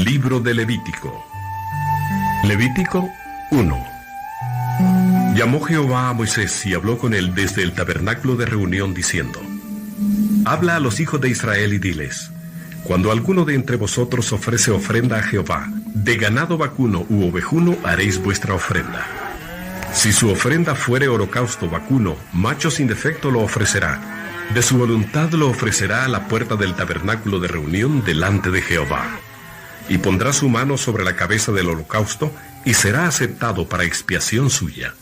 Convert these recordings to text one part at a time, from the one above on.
Libro de Levítico. Levítico 1. Llamó Jehová a Moisés y habló con él desde el tabernáculo de reunión diciendo: Habla a los hijos de Israel y diles: Cuando alguno de entre vosotros ofrece ofrenda a Jehová, de ganado vacuno u ovejuno haréis vuestra ofrenda. Si su ofrenda fuere holocausto vacuno, macho sin defecto lo ofrecerá. De su voluntad lo ofrecerá a la puerta del tabernáculo de reunión delante de Jehová. Y pondrá su mano sobre la cabeza del holocausto, y será aceptado para expiación suya.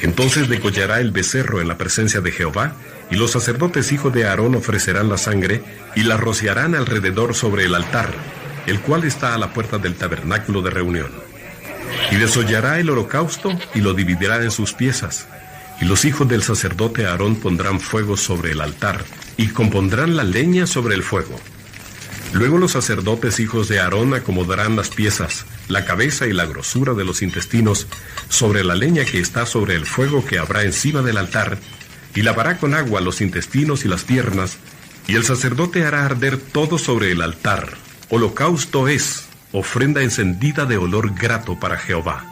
Entonces degollará el becerro en la presencia de Jehová, y los sacerdotes hijos de Aarón ofrecerán la sangre, y la rociarán alrededor sobre el altar, el cual está a la puerta del tabernáculo de reunión. Y desollará el holocausto, y lo dividirá en sus piezas. Y los hijos del sacerdote Aarón pondrán fuego sobre el altar, y compondrán la leña sobre el fuego. Luego los sacerdotes hijos de Aarón acomodarán las piezas, la cabeza y la grosura de los intestinos sobre la leña que está sobre el fuego que habrá encima del altar, y lavará con agua los intestinos y las piernas, y el sacerdote hará arder todo sobre el altar. Holocausto es, ofrenda encendida de olor grato para Jehová.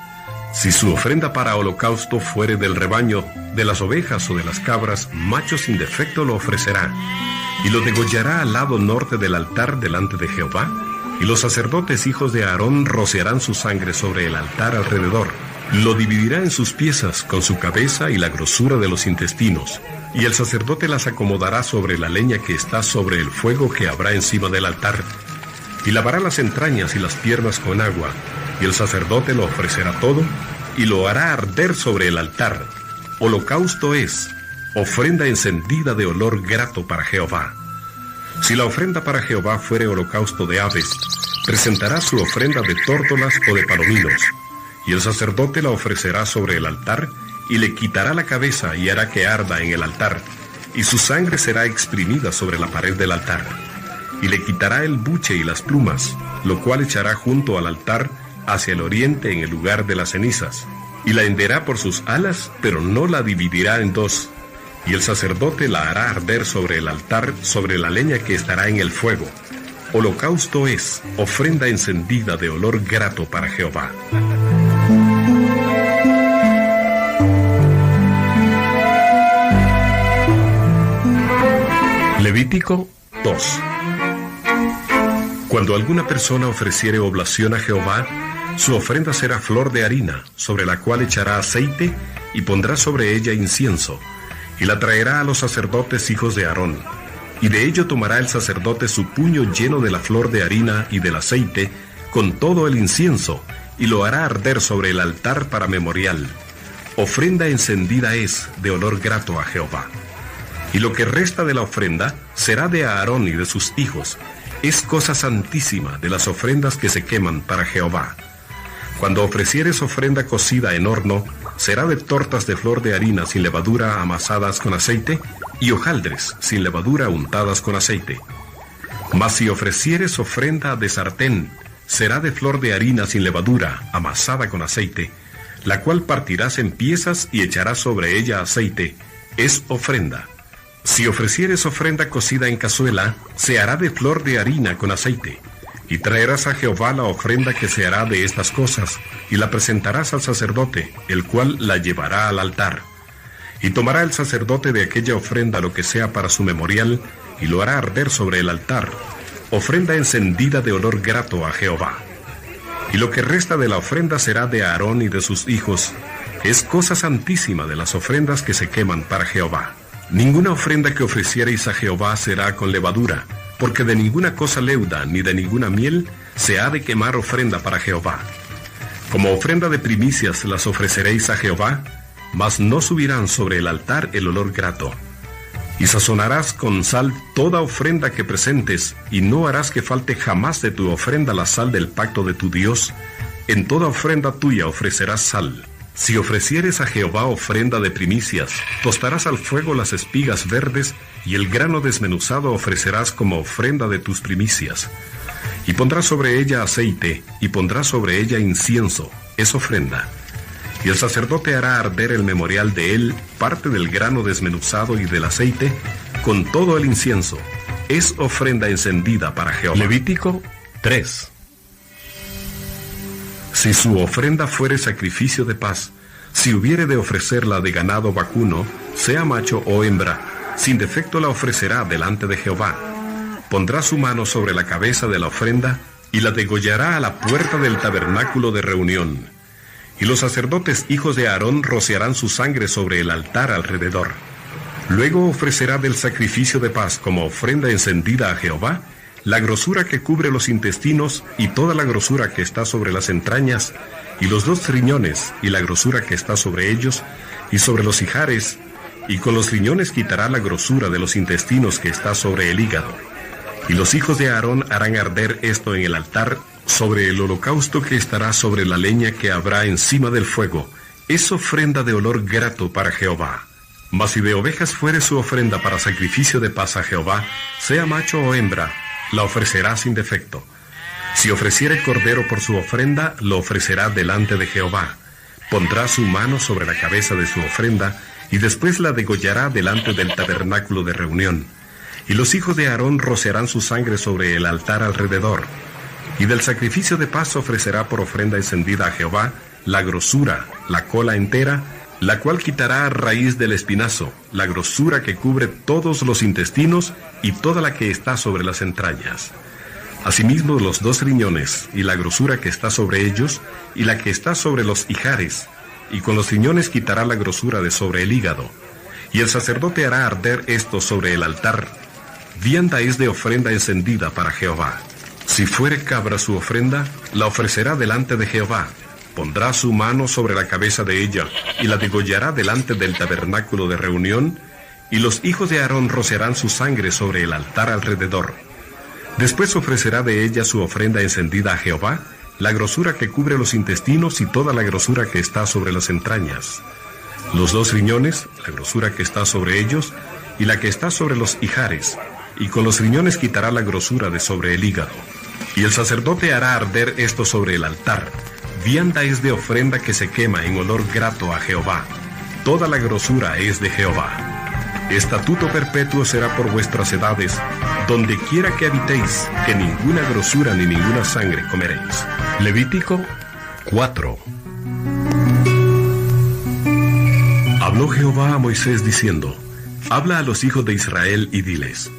Si su ofrenda para holocausto fuere del rebaño, de las ovejas o de las cabras, macho sin defecto lo ofrecerá, y lo degollará al lado norte del altar delante de Jehová, y los sacerdotes hijos de Aarón rociarán su sangre sobre el altar alrededor. Lo dividirá en sus piezas con su cabeza y la grosura de los intestinos, y el sacerdote las acomodará sobre la leña que está sobre el fuego que habrá encima del altar, y lavará las entrañas y las piernas con agua, y el sacerdote lo ofrecerá todo, y lo hará arder sobre el altar. Holocausto es, ofrenda encendida de olor grato para Jehová. Si la ofrenda para Jehová fuere holocausto de aves, presentará su ofrenda de tórtolas o de palominos, y el sacerdote la ofrecerá sobre el altar, y le quitará la cabeza y hará que arda en el altar, y su sangre será exprimida sobre la pared del altar. Y le quitará el buche y las plumas, lo cual echará junto al altar hacia el oriente en el lugar de las cenizas, y la henderá por sus alas, pero no la dividirá en dos. Y el sacerdote la hará arder sobre el altar, sobre la leña que estará en el fuego. Holocausto es, ofrenda encendida de olor grato para Jehová. Levítico 2. Cuando alguna persona ofreciere oblación a Jehová, su ofrenda será flor de harina, sobre la cual echará aceite, y pondrá sobre ella incienso, y la traerá a los sacerdotes hijos de Aarón. Y de ello tomará el sacerdote su puño lleno de la flor de harina y del aceite, con todo el incienso, y lo hará arder sobre el altar para memorial. Ofrenda encendida es, de olor grato a Jehová. Y lo que resta de la ofrenda será de Aarón y de sus hijos. Es cosa santísima de las ofrendas que se queman para Jehová. Cuando ofrecieres ofrenda cocida en horno, será de tortas de flor de harina sin levadura amasadas con aceite, y hojaldres sin levadura untadas con aceite. Mas si ofrecieres ofrenda de sartén, será de flor de harina sin levadura amasada con aceite, la cual partirás en piezas y echarás sobre ella aceite. Es ofrenda. Si ofrecieres ofrenda cocida en cazuela, se hará de flor de harina con aceite. Y traerás a Jehová la ofrenda que se hará de estas cosas, y la presentarás al sacerdote, el cual la llevará al altar. Y tomará el sacerdote de aquella ofrenda lo que sea para su memorial, y lo hará arder sobre el altar, ofrenda encendida de olor grato a Jehová. Y lo que resta de la ofrenda será de Aarón y de sus hijos. Es cosa santísima de las ofrendas que se queman para Jehová. Ninguna ofrenda que ofreciereis a Jehová será con levadura, porque de ninguna cosa leuda ni de ninguna miel se ha de quemar ofrenda para Jehová. Como ofrenda de primicias las ofreceréis a Jehová, mas no subirán sobre el altar el olor grato. Y sazonarás con sal toda ofrenda que presentes, y no harás que falte jamás de tu ofrenda la sal del pacto de tu Dios. En toda ofrenda tuya ofrecerás sal. Si ofrecieres a Jehová ofrenda de primicias, tostarás al fuego las espigas verdes, y el grano desmenuzado ofrecerás como ofrenda de tus primicias. Y pondrás sobre ella aceite, y pondrás sobre ella incienso, es ofrenda. Y el sacerdote hará arder el memorial de él, parte del grano desmenuzado y del aceite, con todo el incienso. Es ofrenda encendida para Jehová. Levítico 3. Si su ofrenda fuere sacrificio de paz, si hubiere de ofrecerla de ganado vacuno, sea macho o hembra, sin defecto la ofrecerá delante de Jehová. Pondrá su mano sobre la cabeza de la ofrenda y la degollará a la puerta del tabernáculo de reunión. Y los sacerdotes hijos de Aarón rociarán su sangre sobre el altar alrededor. Luego ofrecerá del sacrificio de paz como ofrenda encendida a Jehová la grosura que cubre los intestinos y toda la grosura que está sobre las entrañas, y los 2 riñones y la grosura que está sobre ellos, y sobre los ijares, y con los riñones quitará la grosura de los intestinos que está sobre el hígado. Y los hijos de Aarón harán arder esto en el altar sobre el holocausto que estará sobre la leña que habrá encima del fuego. Es ofrenda de olor grato para Jehová. Mas si de ovejas fuere su ofrenda para sacrificio de paz a Jehová, sea macho o hembra, la ofrecerá sin defecto. Si ofreciere cordero por su ofrenda, lo ofrecerá delante de Jehová. Pondrá su mano sobre la cabeza de su ofrenda, y después la degollará delante del tabernáculo de reunión. Y los hijos de Aarón rociarán su sangre sobre el altar alrededor. Y del sacrificio de paz ofrecerá por ofrenda encendida a Jehová la grosura, la cola entera, la cual quitará a raíz del espinazo, la grosura que cubre todos los intestinos y toda la que está sobre las entrañas. Asimismo los 2 riñones y la grosura que está sobre ellos y la que está sobre los ijares, y con los riñones quitará la grosura de sobre el hígado. Y el sacerdote hará arder esto sobre el altar. Vianda es de ofrenda encendida para Jehová. Si fuere cabra su ofrenda, la ofrecerá delante de Jehová. Pondrá su mano sobre la cabeza de ella, y la degollará delante del tabernáculo de reunión, y los hijos de Aarón rociarán su sangre sobre el altar alrededor. Después ofrecerá de ella su ofrenda encendida a Jehová, la grosura que cubre los intestinos y toda la grosura que está sobre las entrañas. Los 2 riñones, la grosura que está sobre ellos, y la que está sobre los ijares, y con los riñones quitará la grosura de sobre el hígado. Y el sacerdote hará arder esto sobre el altar. Vianda es de ofrenda que se quema en olor grato a Jehová. Toda la grosura es de Jehová. Estatuto perpetuo será por vuestras edades, donde quiera que habitéis, que ninguna grosura ni ninguna sangre comeréis. Levítico 4. Habló Jehová a Moisés diciendo: Habla a los hijos de Israel y diles: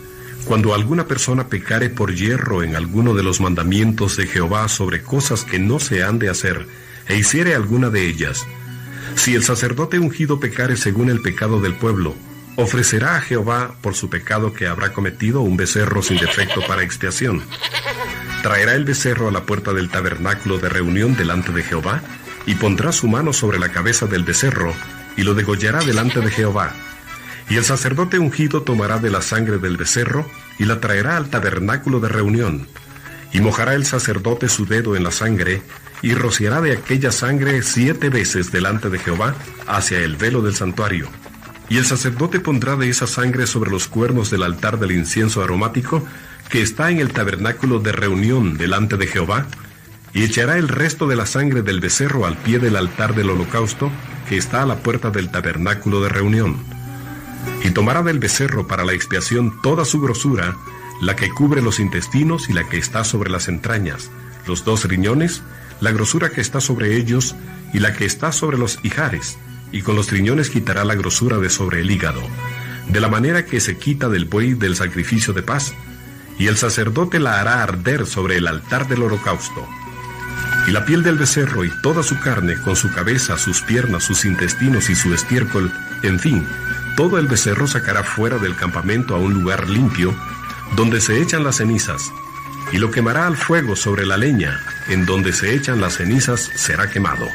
Cuando alguna persona pecare por yerro en alguno de los mandamientos de Jehová sobre cosas que no se han de hacer, e hiciere alguna de ellas, si el sacerdote ungido pecare según el pecado del pueblo, ofrecerá a Jehová por su pecado que habrá cometido un becerro sin defecto para expiación. Traerá el becerro a la puerta del tabernáculo de reunión delante de Jehová, y pondrá su mano sobre la cabeza del becerro, y lo degollará delante de Jehová. Y el sacerdote ungido tomará de la sangre del becerro, y la traerá al tabernáculo de reunión. Y mojará el sacerdote su dedo en la sangre, y rociará de aquella sangre 7 veces delante de Jehová, hacia el velo del santuario. Y el sacerdote pondrá de esa sangre sobre los cuernos del altar del incienso aromático, que está en el tabernáculo de reunión delante de Jehová, y echará el resto de la sangre del becerro al pie del altar del holocausto, que está a la puerta del tabernáculo de reunión. Y tomará del becerro para la expiación toda su grosura, la que cubre los intestinos y la que está sobre las entrañas, los 2 riñones, la grosura que está sobre ellos y la que está sobre los ijares, y con los riñones quitará la grosura de sobre el hígado, de la manera que se quita del buey del sacrificio de paz, y el sacerdote la hará arder sobre el altar del holocausto. Y la piel del becerro y toda su carne, con su cabeza, sus piernas, sus intestinos y su estiércol, en fin, todo el becerro sacará fuera del campamento a un lugar limpio, donde se echan las cenizas, y lo quemará al fuego sobre la leña, en donde se echan las cenizas será quemado.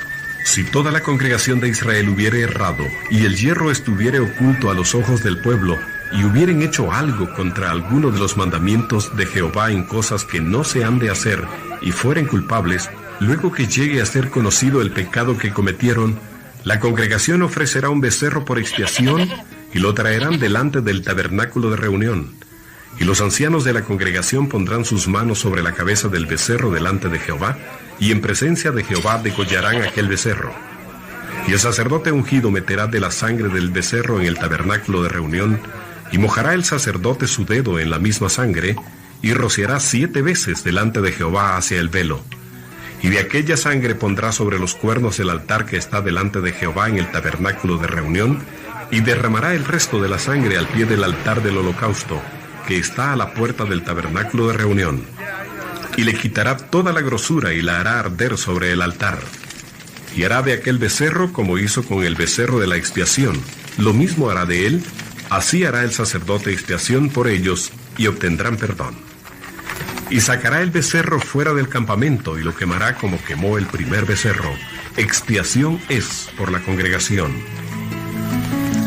Si toda la congregación de Israel hubiere errado, y el yerro estuviere oculto a los ojos del pueblo, y hubieren hecho algo contra alguno de los mandamientos de Jehová en cosas que no se han de hacer, y fueren culpables, luego que llegue a ser conocido el pecado que cometieron, la congregación ofrecerá un becerro por expiación, y lo traerán delante del tabernáculo de reunión. Y los ancianos de la congregación pondrán sus manos sobre la cabeza del becerro delante de Jehová, y en presencia de Jehová degollarán aquel becerro. Y el sacerdote ungido meterá de la sangre del becerro en el tabernáculo de reunión, y mojará el sacerdote su dedo en la misma sangre, y rociará 7 veces delante de Jehová hacia el velo. Y de aquella sangre pondrá sobre los cuernos el altar que está delante de Jehová en el tabernáculo de reunión, y derramará el resto de la sangre al pie del altar del holocausto, que está a la puerta del tabernáculo de reunión. Y le quitará toda la grosura y la hará arder sobre el altar. Y hará de aquel becerro como hizo con el becerro de la expiación. Lo mismo hará de él, así hará el sacerdote expiación por ellos, y obtendrán perdón. Y sacará el becerro fuera del campamento, y lo quemará como quemó el primer becerro. Expiación es por la congregación.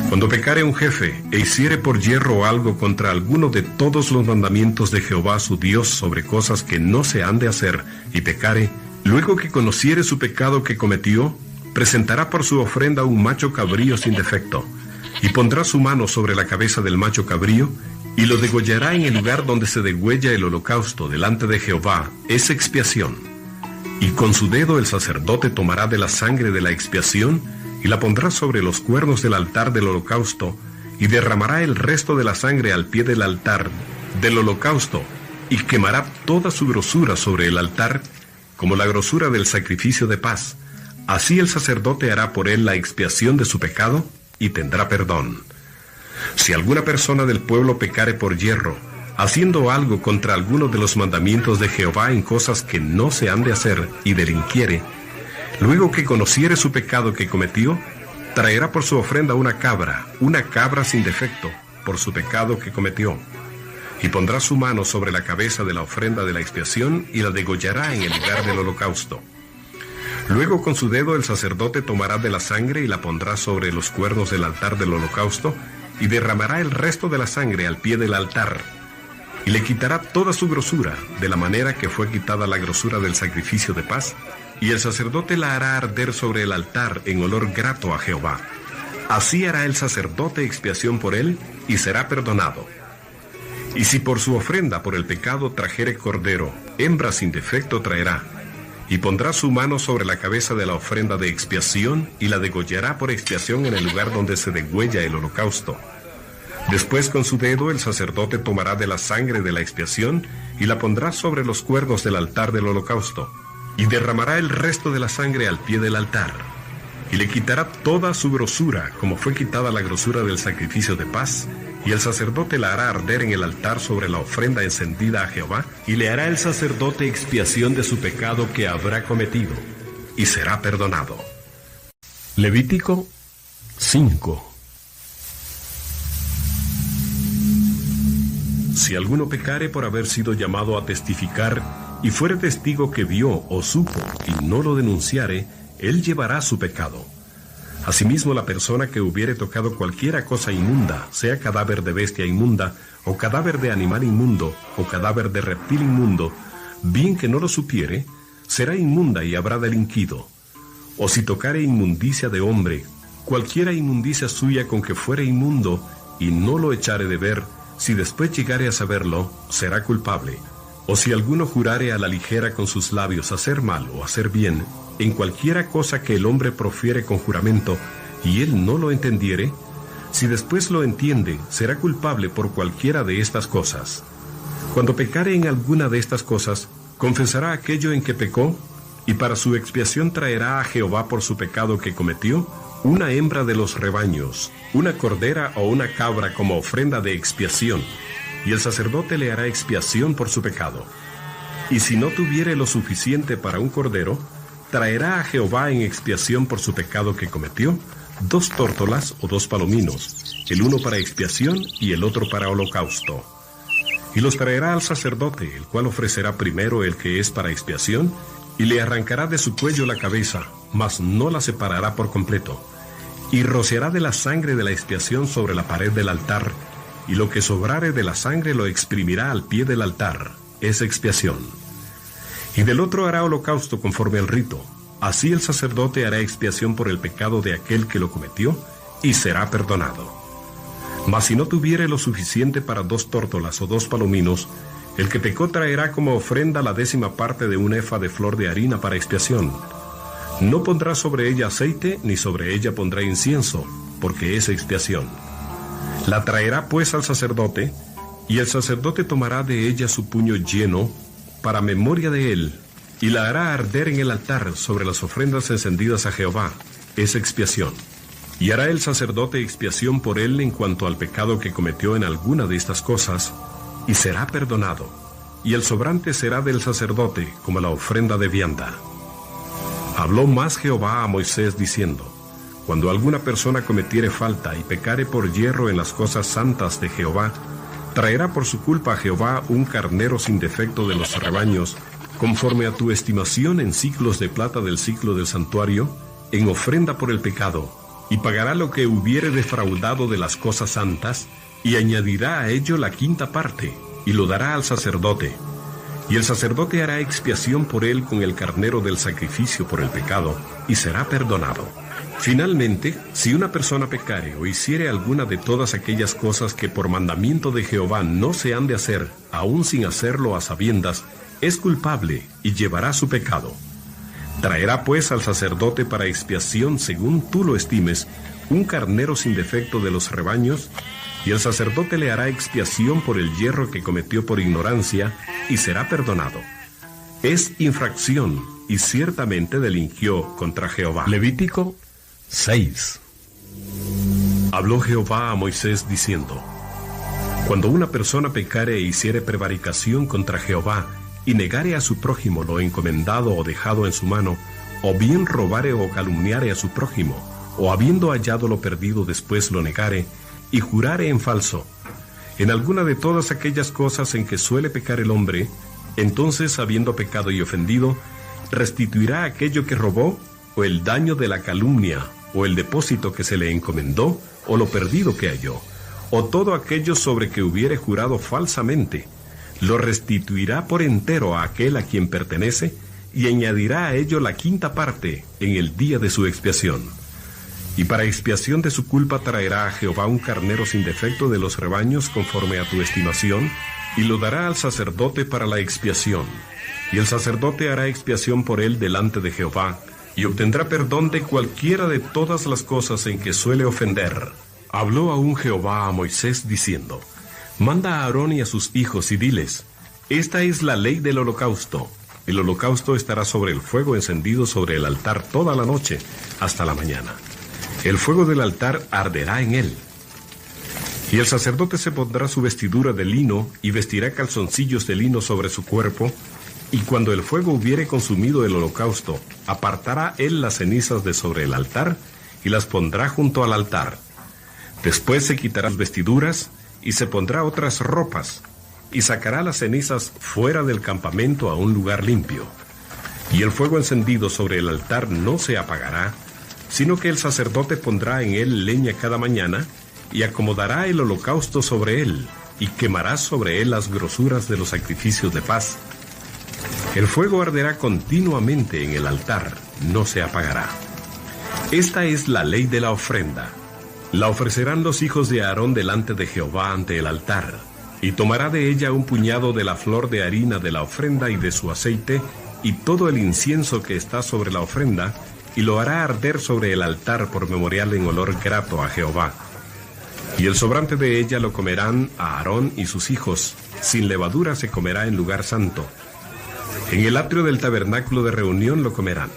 Cuando pecare un jefe, e hiciere por yerro algo contra alguno de todos los mandamientos de Jehová su Dios sobre cosas que no se han de hacer, y pecare, luego que conociere su pecado que cometió, presentará por su ofrenda un macho cabrío sin defecto, y pondrá su mano sobre la cabeza del macho cabrío, y lo degollará en el lugar donde se degüella el holocausto delante de Jehová. Es expiación. Y con su dedo el sacerdote tomará de la sangre de la expiación, y la pondrá sobre los cuernos del altar del holocausto, y derramará el resto de la sangre al pie del altar del holocausto, y quemará toda su grosura sobre el altar, como la grosura del sacrificio de paz. Así el sacerdote hará por él la expiación de su pecado, y tendrá perdón. Si alguna persona del pueblo pecare por yerro, haciendo algo contra alguno de los mandamientos de Jehová en cosas que no se han de hacer, y delinquiere, luego que conociere su pecado que cometió, traerá por su ofrenda una cabra sin defecto, por su pecado que cometió, y pondrá su mano sobre la cabeza de la ofrenda de la expiación, y la degollará en el lugar del holocausto. Luego con su dedo el sacerdote tomará de la sangre y la pondrá sobre los cuernos del altar del holocausto, y derramará el resto de la sangre al pie del altar, y le quitará toda su grosura, de la manera que fue quitada la grosura del sacrificio de paz, y el sacerdote la hará arder sobre el altar en olor grato a Jehová. Así hará el sacerdote expiación por él, y será perdonado. Y si por su ofrenda por el pecado trajere cordero, hembra sin defecto traerá, y pondrá su mano sobre la cabeza de la ofrenda de expiación, y la degollará por expiación en el lugar donde se degüella el holocausto. Después con su dedo el sacerdote tomará de la sangre de la expiación, y la pondrá sobre los cuernos del altar del holocausto, y derramará el resto de la sangre al pie del altar, y le quitará toda su grosura, como fue quitada la grosura del sacrificio de paz, y el sacerdote la hará arder en el altar sobre la ofrenda encendida a Jehová, y le hará el sacerdote expiación de su pecado que habrá cometido, y será perdonado. Levítico 5. Si alguno pecare por haber sido llamado a testificar, y fuere testigo que vio o supo, y no lo denunciare, él llevará su pecado. Asimismo, la persona que hubiere tocado cualquiera cosa inmunda, sea cadáver de bestia inmunda, o cadáver de animal inmundo, o cadáver de reptil inmundo, bien que no lo supiere, será inmunda y habrá delinquido. O si tocare inmundicia de hombre, cualquiera inmundicia suya con que fuere inmundo, y no lo echare de ver, si después llegare a saberlo, será culpable. O si alguno jurare a la ligera con sus labios hacer mal o hacer bien, en cualquiera cosa que el hombre profiere con juramento, y él no lo entendiere, si después lo entiende, será culpable por cualquiera de estas cosas. Cuando pecare en alguna de estas cosas, confesará aquello en que pecó, y para su expiación traerá a Jehová por su pecado que cometió, una hembra de los rebaños, una cordera o una cabra como ofrenda de expiación, y el sacerdote le hará expiación por su pecado. Y si no tuviere lo suficiente para un cordero, traerá a Jehová en expiación por su pecado que cometió 2 tórtolas o 2 palominos, el uno para expiación y el otro para holocausto. Y los traerá al sacerdote, el cual ofrecerá primero el que es para expiación, y le arrancará de su cuello la cabeza, mas no la separará por completo, y rociará de la sangre de la expiación sobre la pared del altar, y lo que sobrare de la sangre lo exprimirá al pie del altar, es expiación. Y del otro hará holocausto conforme al rito. Así el sacerdote hará expiación por el pecado de aquel que lo cometió, y será perdonado. Mas si no tuviere lo suficiente para 2 tórtolas o 2 palominos, el que pecó traerá como ofrenda la 10ª parte de un efa de flor de harina para expiación. No pondrá sobre ella aceite, ni sobre ella pondrá incienso, porque es expiación. La traerá pues al sacerdote, y el sacerdote tomará de ella su puño lleno, para memoria de él, y la hará arder en el altar sobre las ofrendas encendidas a Jehová. Es expiación. Y hará el sacerdote expiación por él en cuanto al pecado que cometió en alguna de estas cosas, y será perdonado, y el sobrante será del sacerdote como la ofrenda de vianda. Habló más Jehová a Moisés diciendo: Cuando alguna persona cometiere falta y pecare por yerro en las cosas santas de Jehová, traerá por su culpa a Jehová un carnero sin defecto de los rebaños, conforme a tu estimación en siclos de plata del siclo del santuario, en ofrenda por el pecado, y pagará lo que hubiere defraudado de las cosas santas, y añadirá a ello la quinta parte, y lo dará al sacerdote. Y el sacerdote hará expiación por él con el carnero del sacrificio por el pecado, y será perdonado. Finalmente, si una persona pecare o hiciere alguna de todas aquellas cosas que por mandamiento de Jehová no se han de hacer, aun sin hacerlo a sabiendas, es culpable y llevará su pecado. Traerá pues al sacerdote para expiación, según tú lo estimes, un carnero sin defecto de los rebaños, y el sacerdote le hará expiación por el yerro que cometió por ignorancia, y será perdonado. Es infracción, y ciertamente delinquió contra Jehová. Levítico 6. Habló Jehová a Moisés diciendo: Cuando una persona pecare e hiciere prevaricación contra Jehová, y negare a su prójimo lo encomendado o dejado en su mano, o bien robare o calumniare a su prójimo, o habiendo hallado lo perdido después lo negare, y jurare en falso, en alguna de todas aquellas cosas en que suele pecar el hombre, entonces, habiendo pecado y ofendido, restituirá aquello que robó, o el daño de la calumnia, o el depósito que se le encomendó, o lo perdido que halló, o todo aquello sobre que hubiere jurado falsamente, lo restituirá por entero a aquel a quien pertenece, y añadirá a ello la quinta parte en el día de su expiación. Y para expiación de su culpa traerá a Jehová un carnero sin defecto de los rebaños conforme a tu estimación, y lo dará al sacerdote para la expiación. Y el sacerdote hará expiación por él delante de Jehová, y obtendrá perdón de cualquiera de todas las cosas en que suele ofender. Habló aún Jehová a Moisés diciendo: Manda a Aarón y a sus hijos y diles: Esta es la ley del holocausto. El holocausto estará sobre el fuego encendido sobre el altar toda la noche, hasta la mañana. El fuego del altar arderá en él. Y el sacerdote se pondrá su vestidura de lino, y vestirá calzoncillos de lino sobre su cuerpo, y cuando el fuego hubiere consumido el holocausto, apartará él las cenizas de sobre el altar, y las pondrá junto al altar. Después se quitará las vestiduras, y se pondrá otras ropas, y sacará las cenizas fuera del campamento a un lugar limpio. Y el fuego encendido sobre el altar no se apagará, sino que el sacerdote pondrá en él leña cada mañana, y acomodará el holocausto sobre él, y quemará sobre él las grosuras de los sacrificios de paz. El fuego arderá continuamente en el altar, no se apagará. Esta es la ley de la ofrenda. La ofrecerán los hijos de Aarón delante de Jehová ante el altar, y tomará de ella un puñado de la flor de harina de la ofrenda y de su aceite, y todo el incienso que está sobre la ofrenda, y lo hará arder sobre el altar por memorial en olor grato a Jehová. Y el sobrante de ella lo comerán a Aarón y sus hijos, sin levadura se comerá en lugar santo. En el atrio del tabernáculo de reunión lo comerán.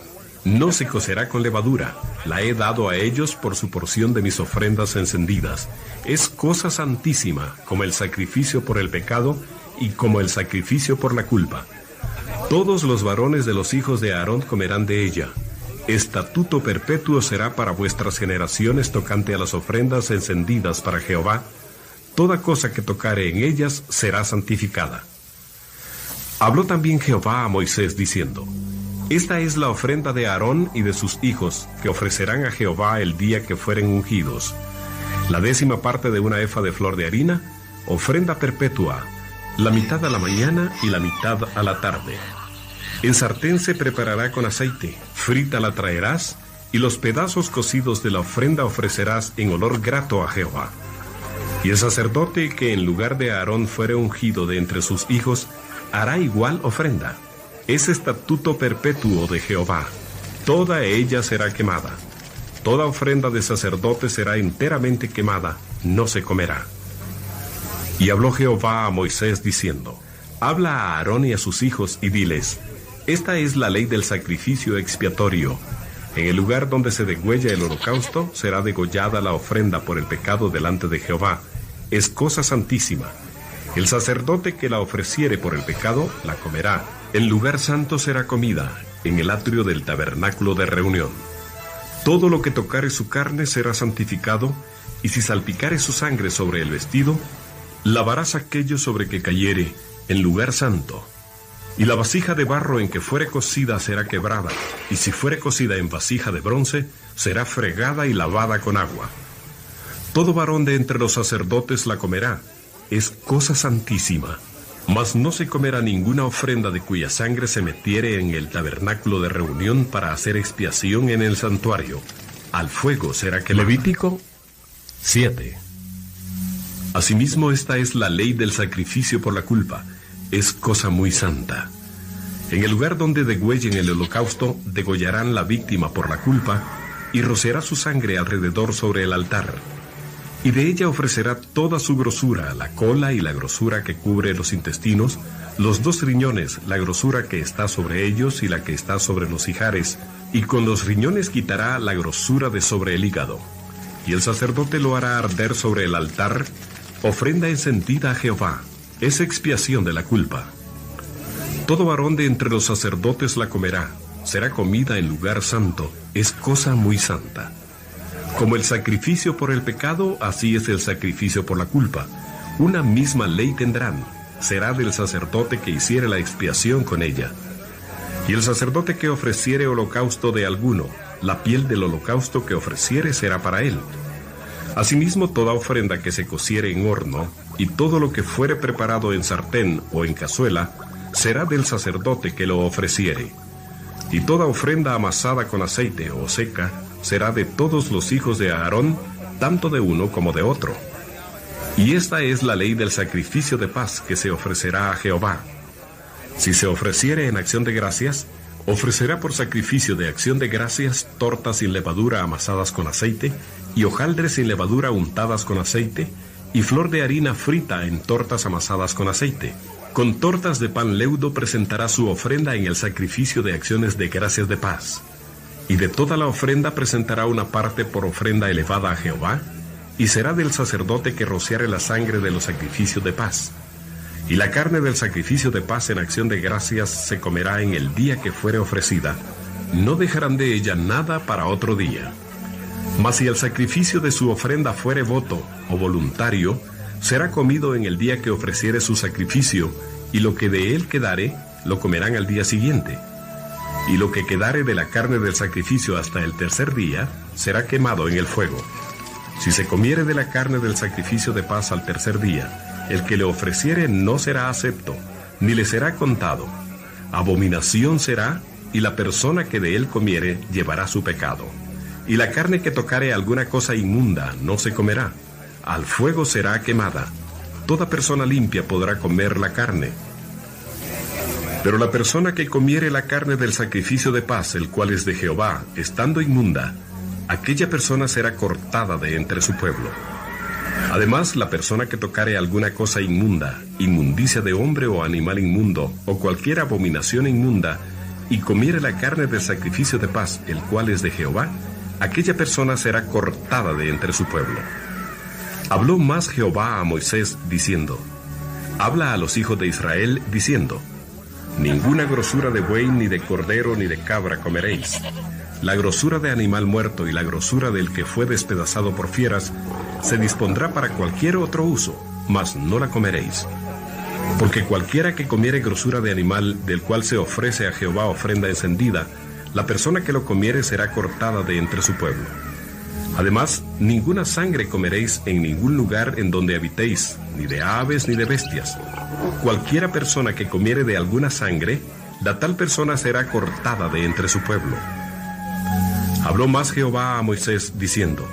No se cocerá con levadura, la he dado a ellos por su porción de mis ofrendas encendidas. Es cosa santísima, como el sacrificio por el pecado y como el sacrificio por la culpa. Todos los varones de los hijos de Aarón comerán de ella. Estatuto perpetuo será para vuestras generaciones tocante a las ofrendas encendidas para Jehová. Toda cosa que tocare en ellas será santificada. Habló también Jehová a Moisés diciendo: Esta es la ofrenda de Aarón y de sus hijos, que ofrecerán a Jehová el día que fueren ungidos. La 10ª parte de una efa de flor de harina, ofrenda perpetua, la mitad a la mañana y la mitad a la tarde. En sartén se preparará con aceite, frita la traerás, y los pedazos cocidos de la ofrenda ofrecerás en olor grato a Jehová. Y el sacerdote que en lugar de Aarón fuere ungido de entre sus hijos, hará igual ofrenda. Es estatuto perpetuo de Jehová. Toda ella será quemada. Toda ofrenda de sacerdote será enteramente quemada, no se comerá. Y habló Jehová a Moisés diciendo: Habla a Aarón y a sus hijos y diles: Esta es la ley del sacrificio expiatorio. En el lugar donde se degüella el holocausto, será degollada la ofrenda por el pecado delante de Jehová. Es cosa santísima. El sacerdote que la ofreciere por el pecado, la comerá. El lugar santo será comida, en el atrio del tabernáculo de reunión. Todo lo que tocare su carne será santificado, y si salpicare su sangre sobre el vestido, lavarás aquello sobre que cayere, en lugar santo. Y la vasija de barro en que fuere cocida será quebrada, y si fuere cocida en vasija de bronce, será fregada y lavada con agua. Todo varón de entre los sacerdotes la comerá, es cosa santísima. Mas no se comerá ninguna ofrenda de cuya sangre se metiere en el tabernáculo de reunión para hacer expiación en el santuario. Al fuego será quemada. Levítico 7. Asimismo, esta es la ley del sacrificio por la culpa. Es cosa muy santa. En el lugar donde degüellen el holocausto, degollarán la víctima por la culpa, y rociará su sangre alrededor sobre el altar. Y de ella ofrecerá toda su grosura, la cola y la grosura que cubre los intestinos, los 2 riñones, la grosura que está sobre ellos y la que está sobre los ijares, y con los riñones quitará la grosura de sobre el hígado. Y el sacerdote lo hará arder sobre el altar, ofrenda encendida a Jehová. Es expiación de la culpa. Todo varón de entre los sacerdotes la comerá, será comida en lugar santo, es cosa muy santa. Como el sacrificio por el pecado, así es el sacrificio por la culpa. Una misma ley tendrán, será del sacerdote que hiciere la expiación con ella. Y el sacerdote que ofreciere holocausto de alguno, la piel del holocausto que ofreciere será para él. Asimismo, toda ofrenda que se cociere en horno, y todo lo que fuere preparado en sartén o en cazuela, será del sacerdote que lo ofreciere. Y toda ofrenda amasada con aceite o seca, será de todos los hijos de Aarón, tanto de uno como de otro. Y esta es la ley del sacrificio de paz que se ofrecerá a Jehová. Si se ofreciere en acción de gracias, ofrecerá por sacrificio de acción de gracias tortas sin levadura amasadas con aceite, y hojaldres sin levadura untadas con aceite, y flor de harina frita en tortas amasadas con aceite. Con tortas de pan leudo presentará su ofrenda en el sacrificio de acciones de gracias de paz. Y de toda la ofrenda presentará una parte por ofrenda elevada a Jehová, y será del sacerdote que rociare la sangre de los sacrificios de paz. Y la carne del sacrificio de paz en acción de gracias se comerá en el día que fuere ofrecida. No dejarán de ella nada para otro día. Mas si el sacrificio de su ofrenda fuere voto o voluntario, será comido en el día que ofreciere su sacrificio, y lo que de él quedare, lo comerán al día siguiente. Y lo que quedare de la carne del sacrificio hasta el tercer día, será quemado en el fuego. Si se comiere de la carne del sacrificio de paz al tercer día, el que le ofreciere no será acepto, ni le será contado. Abominación será, y la persona que de él comiere llevará su pecado. Y la carne que tocare alguna cosa inmunda no se comerá, al fuego será quemada. Toda persona limpia podrá comer la carne. Pero la persona que comiere la carne del sacrificio de paz, el cual es de Jehová, estando inmunda, aquella persona será cortada de entre su pueblo. Además, la persona que tocare alguna cosa inmunda, inmundicia de hombre o animal inmundo, o cualquier abominación inmunda, y comiere la carne del sacrificio de paz, el cual es de Jehová, aquella persona será cortada de entre su pueblo. Habló más Jehová a Moisés, diciendo: Habla a los hijos de Israel, diciendo: Ninguna grosura de buey, ni de cordero, ni de cabra comeréis. La grosura de animal muerto y la grosura del que fue despedazado por fieras se dispondrá para cualquier otro uso, mas no la comeréis. Porque cualquiera que comiere grosura de animal del cual se ofrece a Jehová ofrenda encendida, la persona que lo comiere será cortada de entre su pueblo. Además, ninguna sangre comeréis en ningún lugar en donde habitéis, ni de aves ni de bestias. Cualquiera persona que comiere de alguna sangre, la tal persona será cortada de entre su pueblo. Habló más Jehová a Moisés, diciendo: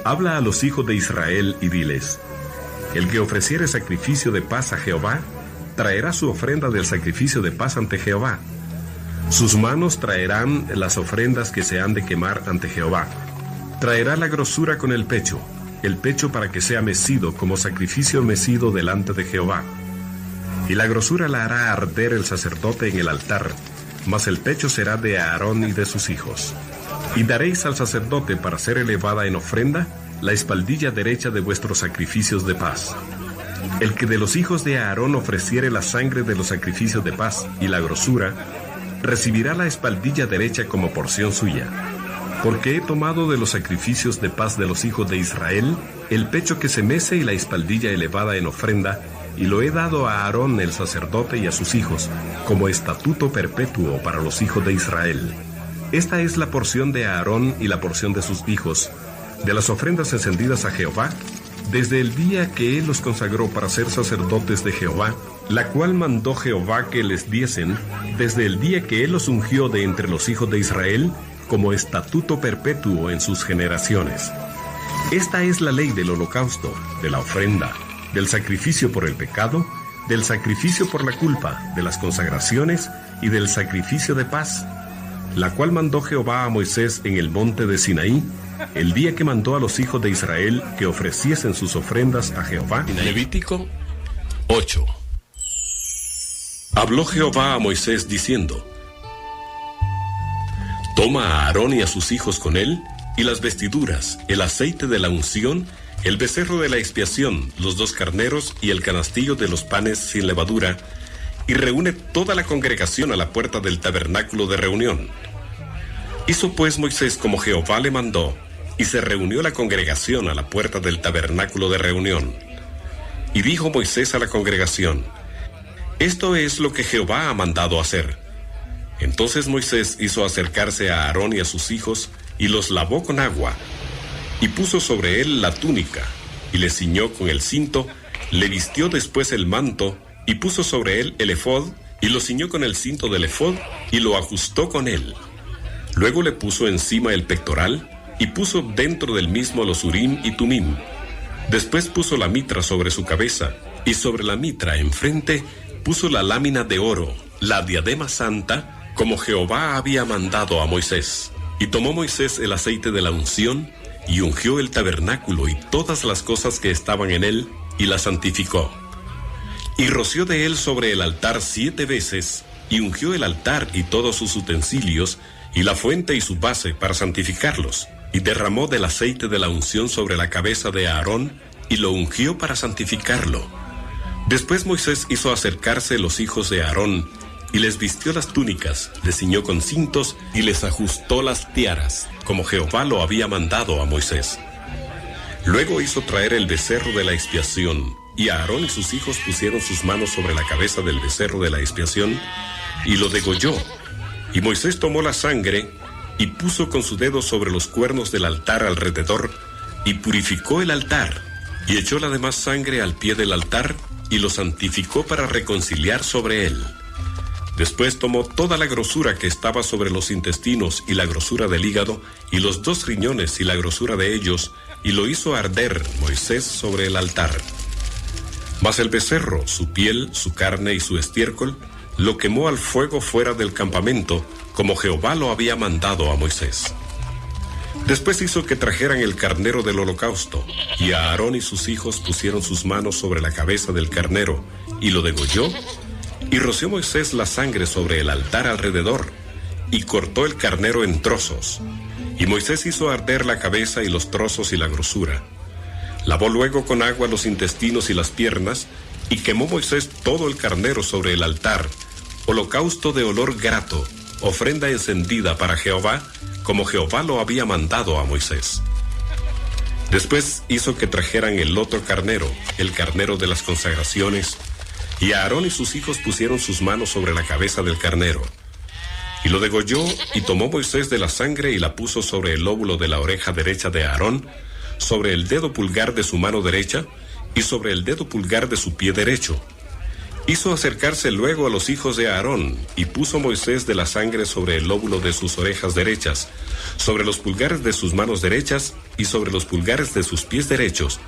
Habla a los hijos de Israel y diles: El que ofreciere sacrificio de paz a Jehová, traerá su ofrenda del sacrificio de paz ante Jehová. Sus manos traerán las ofrendas que se han de quemar ante Jehová. Traerá la grosura con el pecho para que sea mecido como sacrificio mecido delante de Jehová. Y la grosura la hará arder el sacerdote en el altar, mas el pecho será de Aarón y de sus hijos. Y daréis al sacerdote para ser elevada en ofrenda la espaldilla derecha de vuestros sacrificios de paz. El que de los hijos de Aarón ofreciere la sangre de los sacrificios de paz y la grosura, recibirá la espaldilla derecha como porción suya. Porque he tomado de los sacrificios de paz de los hijos de Israel el pecho que se mece y la espaldilla elevada en ofrenda, y lo he dado a Aarón el sacerdote y a sus hijos, como estatuto perpetuo para los hijos de Israel. Esta es la porción de Aarón y la porción de sus hijos, de las ofrendas encendidas a Jehová, desde el día que él los consagró para ser sacerdotes de Jehová, la cual mandó Jehová que les diesen, desde el día que él los ungió de entre los hijos de Israel, como estatuto perpetuo en sus generaciones. Esta es la ley del holocausto, de la ofrenda, del sacrificio por el pecado, del sacrificio por la culpa, de las consagraciones y del sacrificio de paz, la cual mandó Jehová a Moisés en el monte de Sinaí, el día que mandó a los hijos de Israel que ofreciesen sus ofrendas a Jehová. Levítico 8. Habló Jehová a Moisés diciendo: Toma a Aarón y a sus hijos con él, y las vestiduras, el aceite de la unción, el becerro de la expiación, los 2 carneros y el canastillo de los panes sin levadura, y reúne toda la congregación a la puerta del tabernáculo de reunión. Hizo pues Moisés como Jehová le mandó, y se reunió la congregación a la puerta del tabernáculo de reunión. Y dijo Moisés a la congregación: Esto es lo que Jehová ha mandado hacer. Entonces Moisés hizo acercarse a Aarón y a sus hijos, y los lavó con agua, y puso sobre él la túnica, y le ciñó con el cinto, le vistió después el manto, y puso sobre él el efod, y lo ciñó con el cinto del efod, y lo ajustó con él. Luego le puso encima el pectoral, y puso dentro del mismo los urim y tumim. Después puso la mitra sobre su cabeza, y sobre la mitra enfrente puso la lámina de oro, la diadema santa, como Jehová había mandado a Moisés. Y tomó Moisés el aceite de la unción, y ungió el tabernáculo y todas las cosas que estaban en él, y la santificó. Y roció de él sobre el altar 7 veces, y ungió el altar y todos sus utensilios, y la fuente y su base para santificarlos, y derramó del aceite de la unción sobre la cabeza de Aarón, y lo ungió para santificarlo. Después Moisés hizo acercarse los hijos de Aarón, y les vistió las túnicas, les ciñó con cintos, y les ajustó las tiaras, como Jehová lo había mandado a Moisés. Luego hizo traer el becerro de la expiación, y Aarón y sus hijos pusieron sus manos sobre la cabeza del becerro de la expiación, y lo degolló. Y Moisés tomó la sangre, y puso con su dedo sobre los cuernos del altar alrededor, y purificó el altar, y echó la demás sangre al pie del altar, y lo santificó para reconciliar sobre él. Después tomó toda la grosura que estaba sobre los intestinos y la grosura del hígado, y los 2 riñones y la grosura de ellos, y lo hizo arder Moisés sobre el altar. Mas el becerro, su piel, su carne y su estiércol, lo quemó al fuego fuera del campamento, como Jehová lo había mandado a Moisés. Después hizo que trajeran el carnero del holocausto, y Aarón y sus hijos pusieron sus manos sobre la cabeza del carnero, y lo degolló, y roció Moisés la sangre sobre el altar alrededor, y cortó el carnero en trozos. Y Moisés hizo arder la cabeza y los trozos y la grosura. Lavó luego con agua los intestinos y las piernas, y quemó Moisés todo el carnero sobre el altar, holocausto de olor grato, ofrenda encendida para Jehová, como Jehová lo había mandado a Moisés. Después hizo que trajeran el otro carnero, el carnero de las consagraciones, y Aarón y sus hijos pusieron sus manos sobre la cabeza del carnero. Y lo degolló, y tomó Moisés de la sangre y la puso sobre el lóbulo de la oreja derecha de Aarón, sobre el dedo pulgar de su mano derecha, y sobre el dedo pulgar de su pie derecho. Hizo acercarse luego a los hijos de Aarón, y puso Moisés de la sangre sobre el lóbulo de sus orejas derechas, sobre los pulgares de sus manos derechas, y sobre los pulgares de sus pies derechos,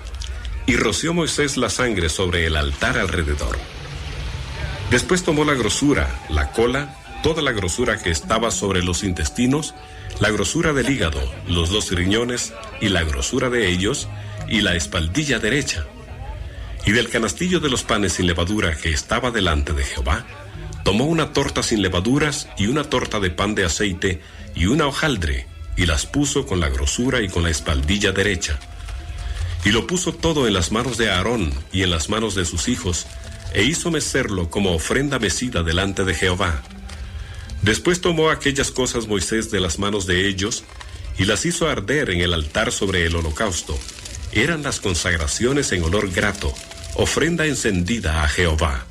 y roció Moisés la sangre sobre el altar alrededor. Después tomó la grosura, la cola, toda la grosura que estaba sobre los intestinos, la grosura del hígado, los 2 riñones, y la grosura de ellos, y la espaldilla derecha. Y del canastillo de los panes sin levadura que estaba delante de Jehová, tomó una torta sin levaduras y una torta de pan de aceite y una hojaldre, y las puso con la grosura y con la espaldilla derecha. Y lo puso todo en las manos de Aarón y en las manos de sus hijos, e hizo mecerlo como ofrenda mecida delante de Jehová. Después tomó aquellas cosas Moisés de las manos de ellos, y las hizo arder en el altar sobre el holocausto. Eran las consagraciones en olor grato, ofrenda encendida a Jehová.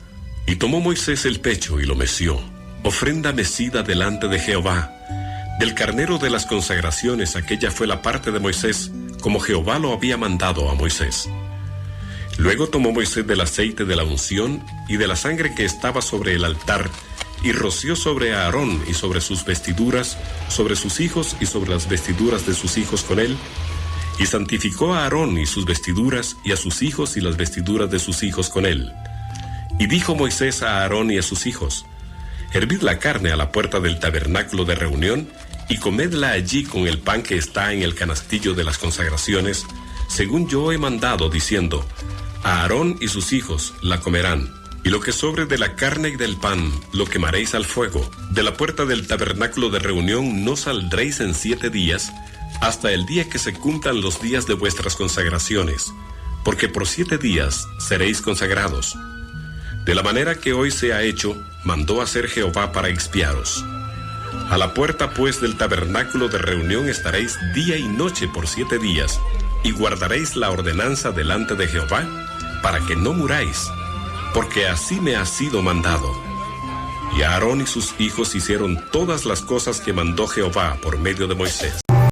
Y tomó Moisés el pecho y lo meció, ofrenda mecida delante de Jehová. Del carnero de las consagraciones aquella fue la parte de Moisés, como Jehová lo había mandado a Moisés. Luego tomó Moisés del aceite de la unción y de la sangre que estaba sobre el altar, y roció sobre Aarón y sobre sus vestiduras, sobre sus hijos y sobre las vestiduras de sus hijos con él, y santificó a Aarón y sus vestiduras, y a sus hijos y las vestiduras de sus hijos con él. Y dijo Moisés a Aarón y a sus hijos: hervid la carne a la puerta del tabernáculo de reunión, y comedla allí con el pan que está en el canastillo de las consagraciones, según yo he mandado, diciendo: Aarón y sus hijos la comerán. Y lo que sobre de la carne y del pan lo quemaréis al fuego. De la puerta del tabernáculo de reunión no saldréis en 7 días, hasta el día que se cumplan los días de vuestras consagraciones, porque por 7 días seréis consagrados. De la manera que hoy se ha hecho, mandó hacer Jehová para expiaros. A la puerta pues del tabernáculo de reunión estaréis día y noche por 7 días, y guardaréis la ordenanza delante de Jehová, para que no muráis, porque así me ha sido mandado. Y Aarón y sus hijos hicieron todas las cosas que mandó Jehová por medio de Moisés.